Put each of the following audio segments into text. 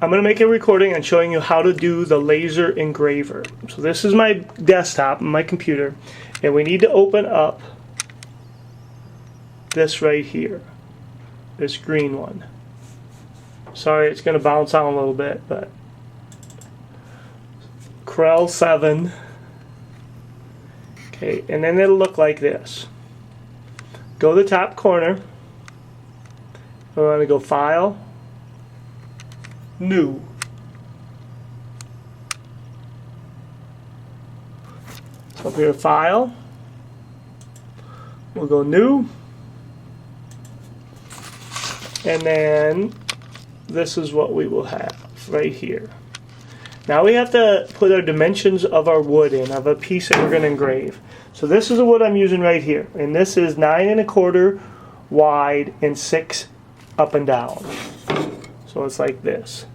I'm going to make a recording and showing you how to do the laser engraver. So this is my desktop, my computer, and we need to open up this right here, this green one. Sorry, it's going to bounce out a little bit, but Krell 7. Okay, and then it'll look like this. Go to the top corner. We want to go File, New. So up here, File. We'll go New. And then this is what we will have right here. Now we have to put our dimensions of our wood in, of a piece that we're going to engrave. So this is the wood I'm using right here. And this is 9 1/4 wide and 6 up and down. So it's like this.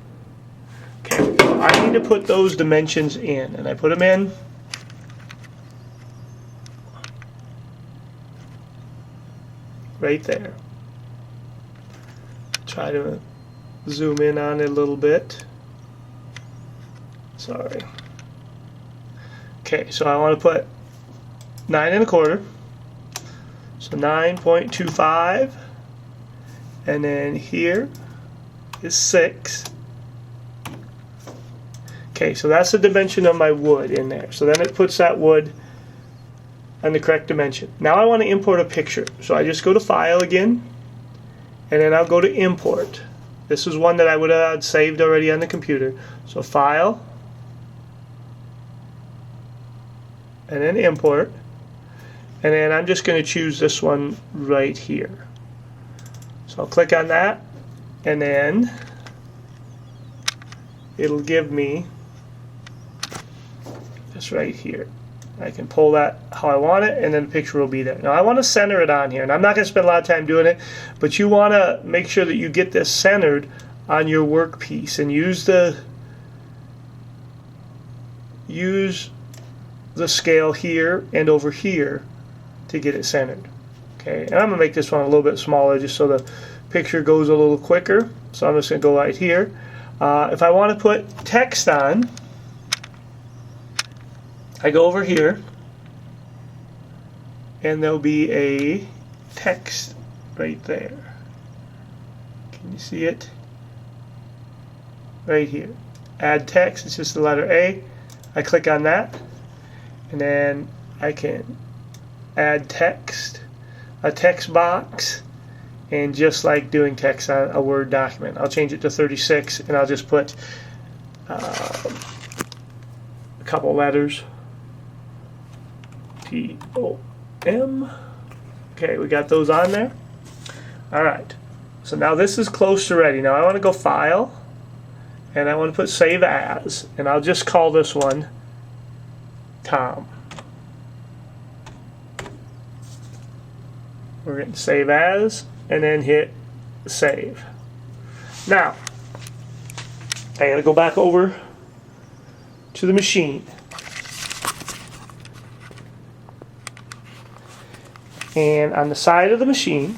Okay, so I need to put those dimensions in. And I put them in. Right there. Try to zoom in on it a little bit. Sorry. Okay, so I want to put 9 1/4. So 9.25. And then here is 6. Okay, so that's the dimension of my wood in there. So then it puts that wood on the correct dimension. Now I want to import a picture. So I just go to File again, and then I'll go to Import. This is one that I would have saved already on the computer. So File, and then Import, and then I'm just going to choose this one right here. So I'll click on that, and then it'll give me this right here. I can pull that how I want it, and then the picture will be there. Now I want to center it on here, and I'm not going to spend a lot of time doing it, but you want to make sure that you get this centered on your workpiece, and use the scale here and over here to get it centered. Okay, and I'm going to make this one a little bit smaller just so the picture goes a little quicker. So I'm just going to go right here. If I want to put text on, I go over here, and there'll be a text right there. Can you see it? Right here. Add text, it's just the letter A. I click on that, and then I can add text, a text box, and just like doing text on a Word document. I'll change it to 36, and I'll just put a couple letters. T-O-M. Okay, we got those on there. Alright, so now this is close to ready. Now I want to go File, and I want to put Save As, and I'll just call this one Tom. We're going to Save As, and then hit Save. Now, I got to go back over to the machine. And on the side of the machine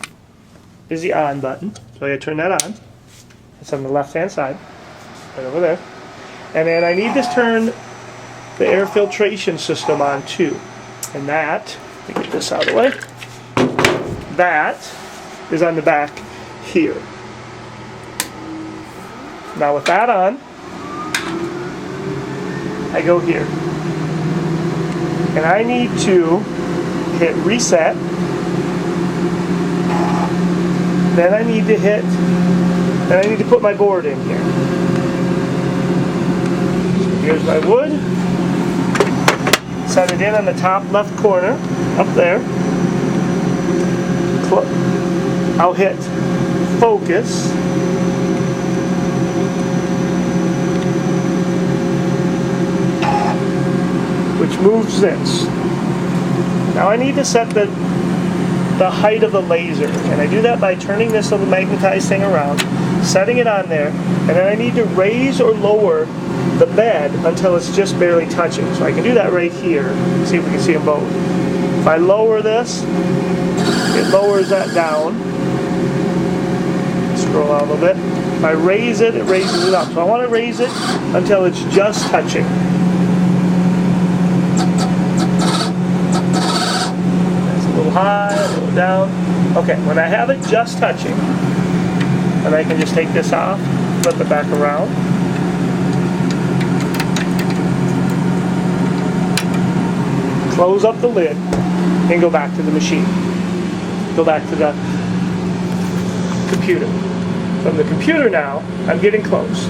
is the on button. So I gotta turn that on. It's on the left hand side, right over there. And then I need to turn the air filtration system on too. And that, let me get this out of the way, that is on the back here. Now with that on, I go here. And I need to hit reset. Then I need to put my board in here. So here's my wood. Set it in on the top left corner, up there. I'll hit focus. Which moves this. Now I need to set the height of the laser, and I do that by turning this little magnetized thing around, setting it on there, and then I need to raise or lower the bed until it's just barely touching. So I can do that right here. See if we can see them both. If I lower this, it lowers that down. Scroll out a little bit. If I raise it, it raises it up. So I want to raise it until it's just touching. That's a little high, a little down. Okay, when I have it just touching, and I can just take this off, flip it back around. Close up the lid and go back to the machine. Go back to the computer. From the computer now, I'm getting close.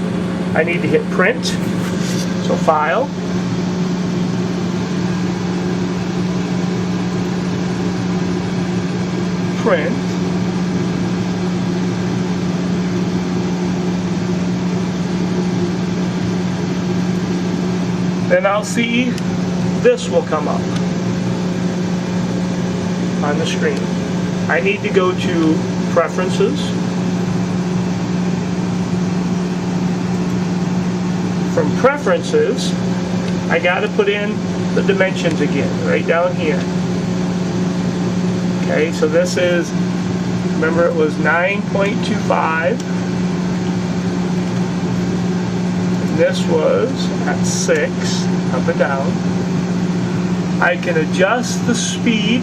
I need to hit print. So file. Print. Then I'll see this will come up on the screen. I need to go to Preferences. From Preferences, I got to put in the dimensions again, right down here. Okay, so this is, remember it was 9.25. This was at 6, up and down. I can adjust the speed.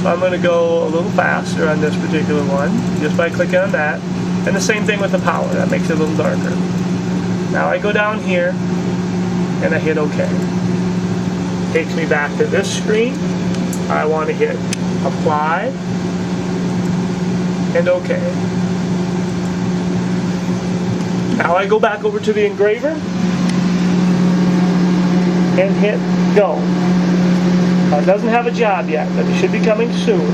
So I'm going to go a little faster on this particular one, just by clicking on that. And the same thing with the power, that makes it a little darker. Now I go down here, and I hit OK. Takes me back to this screen. I want to hit Apply, and OK. Now I go back over to the engraver and hit Go. Now it doesn't have a job yet, but it should be coming soon.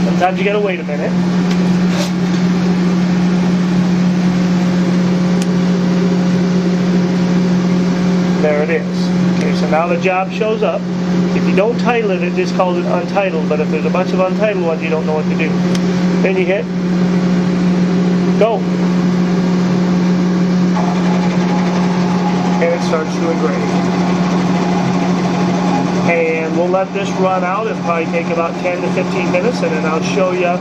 Sometimes you gotta wait a minute. There it is. Okay, so now the job shows up. If you don't title it, it just calls it untitled, but if there's a bunch of untitled ones, you don't know what to do. Then you hit Go. And it starts to engrave. And we'll let this run out. It'll probably take about 10 to 15 minutes, and then I'll show you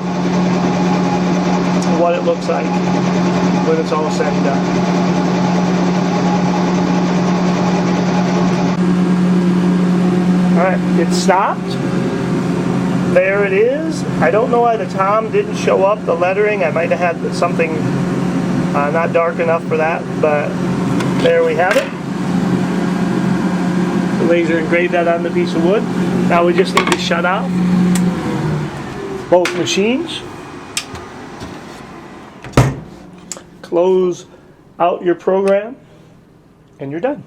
what it looks like when it's all said and done. Alright, it stopped. There it is. I don't know why the Tom didn't show up, the lettering. I might have had something not dark enough for that, but there we have it. The laser engraved that on the piece of wood. Now we just need to shut off both machines. Close out your program, and you're done.